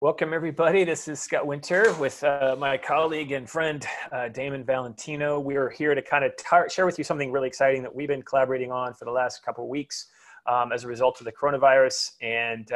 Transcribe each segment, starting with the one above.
Welcome, everybody. This is Scott Winter with my colleague and friend, Damon Valentino. We are here to kind of share with you something really exciting that we've been collaborating on for the last couple of weeks as a result of the coronavirus, and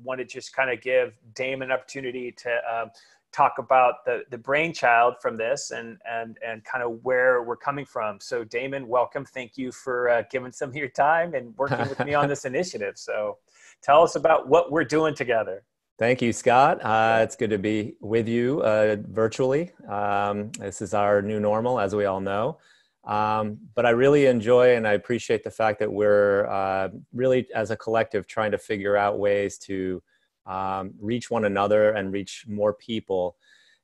want to just kind of give Damon an opportunity to talk about the brainchild from this and kind of where we're coming from. So Damon, welcome. Thank you for giving some of your time and working with me on this initiative. So tell us about what we're doing together. Thank you, Scott. It's good to be with you virtually. This is our new normal, as we all know. But I really enjoy and I appreciate the fact that we're really, as a collective, trying to figure out ways to reach one another and reach more people.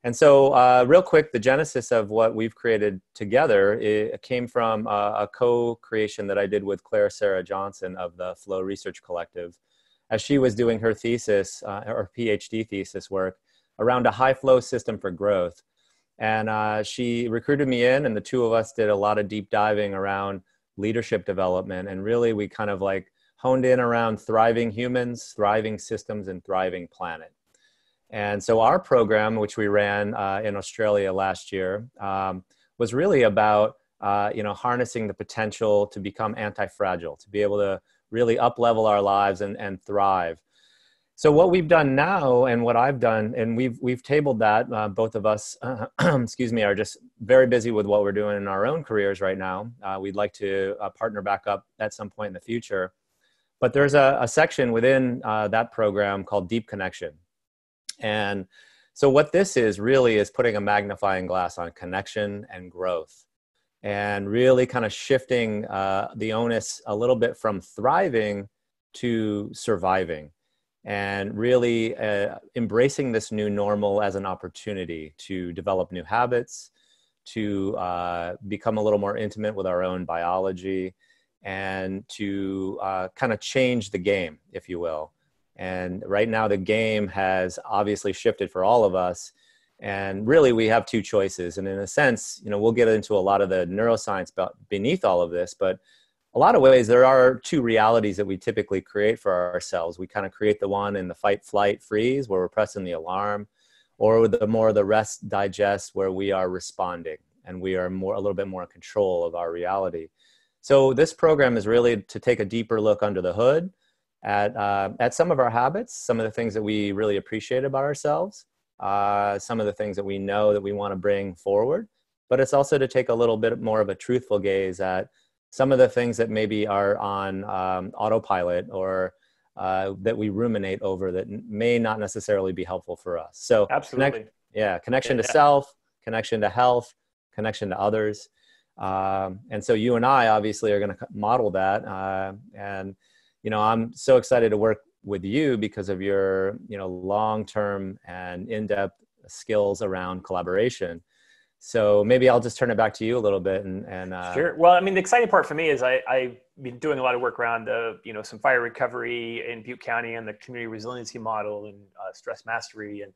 And so real quick, the genesis of what we've created together, it came from a co-creation that I did with Claire Sarah Johnson of the Flow Research Collective, as she was doing her thesis, or PhD thesis work around a high flow system for growth. And she recruited me in, and the two of us did a lot of deep diving around leadership development. And really, we kind of like honed in around thriving humans, thriving systems, and thriving planet. And so our program, which we ran in Australia last year, was really about harnessing the potential to become anti-fragile, to be able to really up-level our lives and thrive. So what we've done now, and what I've done, and we've tabled that, both of us, excuse me, are just very busy with what we're doing in our own careers right now. We'd like to partner back up at some point in the future. But there's a section within that program called Deep Connection. And so what this is really is putting a magnifying glass on connection and growth, and really kind of shifting the onus a little bit from thriving to surviving, and really embracing this new normal as an opportunity to develop new habits, to become a little more intimate with our own biology, and to kind of change the game, if you will. And right now the game has obviously shifted for all of us. And really, we have two choices. And in a sense, we'll get into a lot of the neuroscience beneath all of this, but a lot of ways, there are two realities that we typically create for ourselves. We kind of create the one in the fight, flight, freeze, where we're pressing the alarm, or the more the rest, digest, where we are responding and we are a little bit more in control of our reality. So this program is really to take a deeper look under the hood at some of our habits, some of the things that we really appreciate about ourselves, some of the things that we know that we want to bring forward, but it's also to take a little bit more of a truthful gaze at some of the things that maybe are on autopilot, or that we ruminate over, that may not necessarily be helpful for us. So absolutely. Connection to self, connection to health, connection to others. And so you and I obviously are going to model that. And I'm so excited to work with you because of your, long-term and in-depth skills around collaboration. So maybe I'll just turn it back to you a little bit. Sure. Well, I mean, the exciting part for me is I've been doing a lot of work around some fire recovery in Butte County and the community resiliency model and stress mastery. And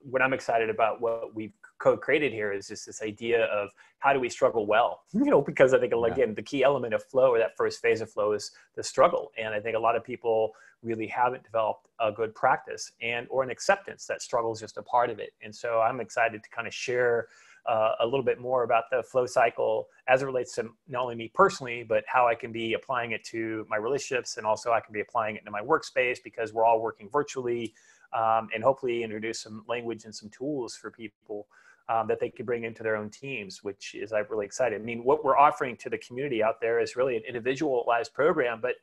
what I'm excited about, what we've co-created here, is just this idea of how do we struggle well, because I think, again, the key element of flow, or that first phase of flow, is the struggle. And I think a lot of people really haven't developed a good practice or an acceptance that struggle is just a part of it. And so I'm excited to kind of share a little bit more about the flow cycle as it relates to not only me personally, but how I can be applying it to my relationships, and also I can be applying it to my workspace, because we're all working virtually, and hopefully introduce some language and some tools for people that they could bring into their own teams, which is, I'm really excited. I mean, what we're offering to the community out there is really an individualized program, but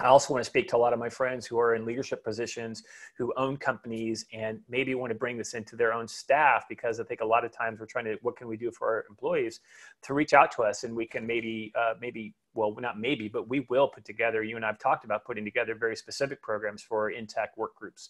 I also want to speak to a lot of my friends who are in leadership positions, who own companies, and maybe want to bring this into their own staff, because I think a lot of times we're trying to, what can we do for our employees, to reach out to us, and we can well, not maybe, but we will put together, you and I've talked about putting together very specific programs for in-tech work groups.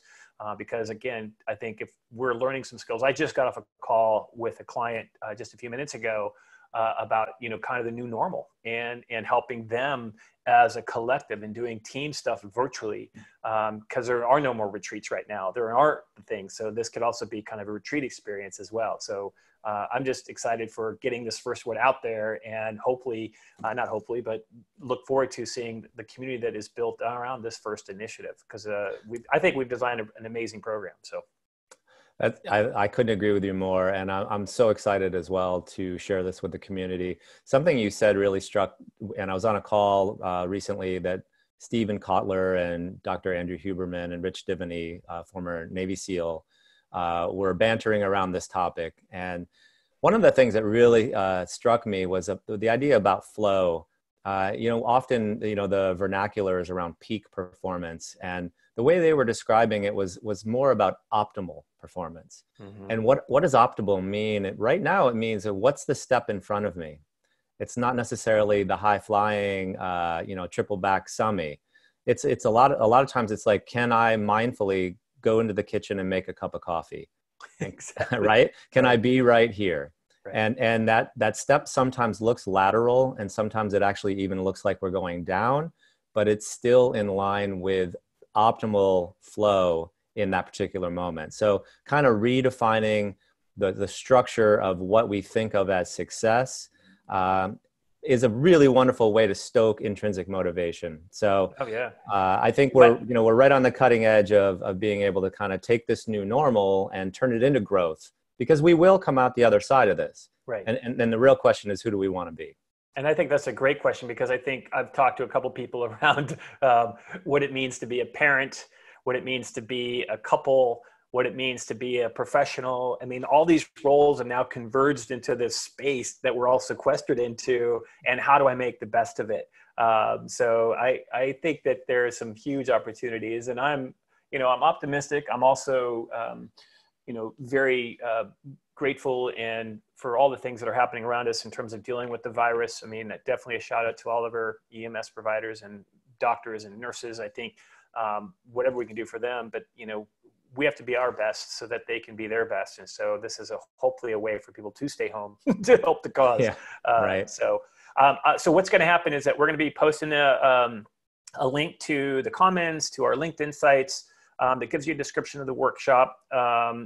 Because again, I think if we're learning some skills, I just got off a call with a client just a few minutes ago, about, kind of the new normal and helping them as a collective and doing team stuff virtually, because there are no more retreats right now. There aren't things. So this could also be kind of a retreat experience as well. So I'm just excited for getting this first one out there, and hopefully, not hopefully, but look forward to seeing the community that is built around this first initiative, because I think we've designed an amazing program. So. I couldn't agree with you more. And I'm so excited as well to share this with the community. Something you said really struck, and I was on a call recently that Stephen Kotler and Dr. Andrew Huberman and Rich Divany, former Navy SEAL, were bantering around this topic. And one of the things that really struck me was the idea about flow. Often, the vernacular is around peak performance, and the way they were describing it was more about optimal performance. Mm-hmm. And what does optimal mean? Right now, it means what's the step in front of me? It's not necessarily the high flying, triple back summy. It's a lot of times it's like, can I mindfully go into the kitchen and make a cup of coffee? Exactly. Right? Can I be right here? Right. And that step sometimes looks lateral, and sometimes it actually even looks like we're going down, but it's still in line with optimal flow in that particular moment. So kind of redefining the structure of what we think of as success is a really wonderful way to stoke intrinsic motivation. So I think we're right on the cutting edge of being able to kind of take this new normal and turn it into growth, because we will come out the other side of this. Right. And then the real question is, who do we want to be? And I think that's a great question, because I think I've talked to a couple people around what it means to be a parent, what it means to be a couple, what it means to be a professional. I mean, all these roles have now converged into this space that we're all sequestered into, and how do I make the best of it? So I think that there are some huge opportunities, and I'm optimistic. I'm also, very grateful and for all the things that are happening around us in terms of dealing with the virus. I mean, definitely a shout out to all of our EMS providers and doctors and nurses. I think whatever we can do for them, but we have to be our best so that they can be their best. And so this is hopefully a way for people to stay home to help the cause. Yeah, right. So what's going to happen is that we're going to be posting a link to the comments, to our LinkedIn sites, that gives you a description of the workshop.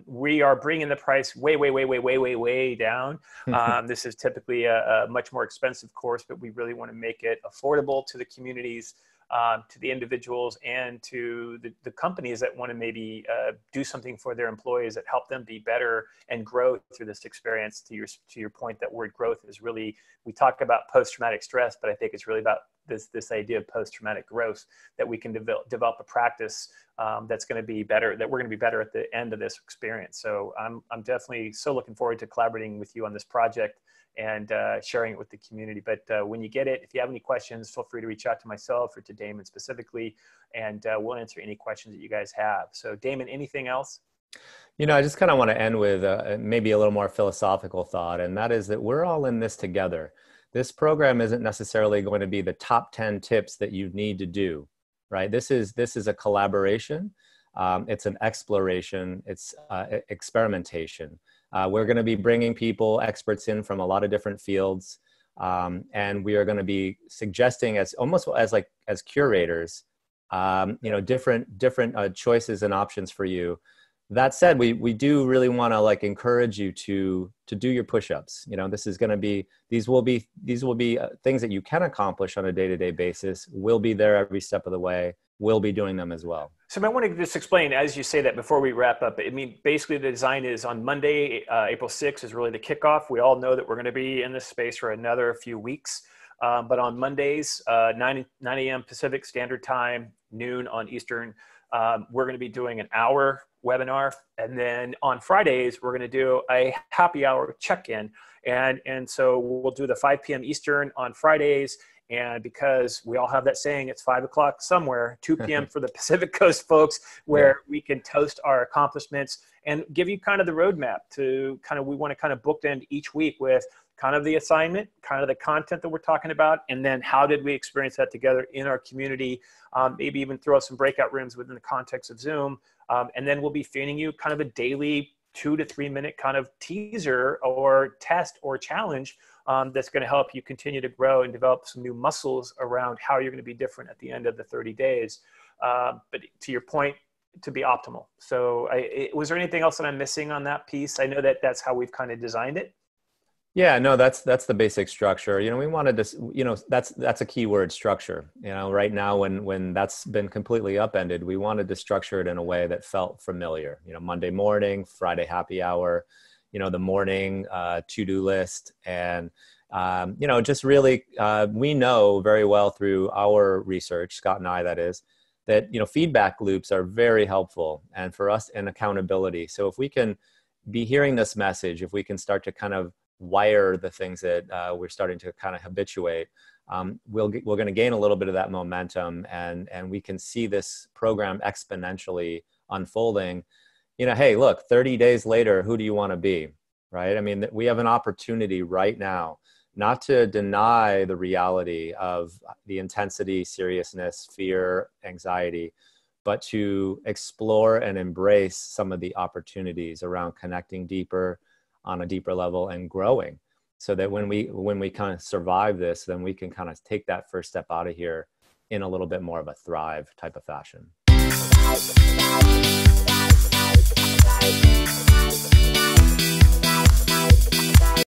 We are bringing the price way down. This is typically a much more expensive course, but we really want to make it affordable to the communities, to the individuals, and to the companies that want to maybe do something for their employees that help them be better and grow through this experience. To your point, that word growth is really, we talk about post-traumatic stress, but I think it's really about this idea of post-traumatic growth, that we can develop a practice that's going to be better, that we're going to be better at the end of this experience. So I'm definitely so looking forward to collaborating with you on this project and sharing it with the community. But when you get it, if you have any questions, feel free to reach out to myself or to Damon specifically, and we'll answer any questions that you guys have. So Damon, anything else? I just kind of want to end with maybe a little more philosophical thought, and that is that we're all in this together. This program isn't necessarily going to be the top 10 tips that you need to do, right? This is a collaboration. It's an exploration. It's experimentation. We're going to be bringing experts in from a lot of different fields, and we are going to be suggesting as curators, different choices and options for you. That said, we do really want to encourage you to do your push-ups. This is going to be, these will be things that you can accomplish on a day-to-day basis. We'll be there every step of the way. We'll be doing them as well. So I want to just explain, as you say that, before we wrap up, I mean, basically the design is on Monday, April 6th is really the kickoff. We all know that we're going to be in this space for another few weeks. But on Mondays, 9 a.m. Pacific Standard Time, noon on Eastern, we're going to be doing an hour webinar. And then on Fridays, we're going to do a happy hour check-in. And so we'll do the 5 p.m. Eastern on Fridays. And because we all have that saying, it's 5 o'clock somewhere, 2 p.m. for the Pacific Coast folks, where we can toast our accomplishments and give you kind of the roadmap to we want to kind of bookend each week with kind of the assignment, kind of the content that we're talking about, and then how did we experience that together in our community, maybe even throw some breakout rooms within the context of Zoom. And then we'll be feeding you kind of a daily 2 to 3 minute kind of teaser or test or challenge that's going to help you continue to grow and develop some new muscles around how you're going to be different at the end of the 30 days. But to your point, to be optimal. So was there anything else that I'm missing on that piece? I know that that's how we've kind of designed it. Yeah, no, that's the basic structure. We wanted to, that's a key word, structure. Right now when that's been completely upended, we wanted to structure it in a way that felt familiar. Monday morning, Friday happy hour, the morning to-do list, and just really, we know very well through our research, Scott and I, that is, that feedback loops are very helpful, and for us, and accountability. So if we can be hearing this message, if we can start to kind of wire the things that we're starting to kind of habituate, we're going to gain a little bit of that momentum, and we can see this program exponentially unfolding. Hey, look, 30 days later, who do you want to be, right? I mean, we have an opportunity right now not to deny the reality of the intensity, seriousness, fear, anxiety, but to explore and embrace some of the opportunities around connecting deeper, on a deeper level, and growing, so that when we kind of survive this, then we can kind of take that first step out of here in a little bit more of a thrive type of fashion.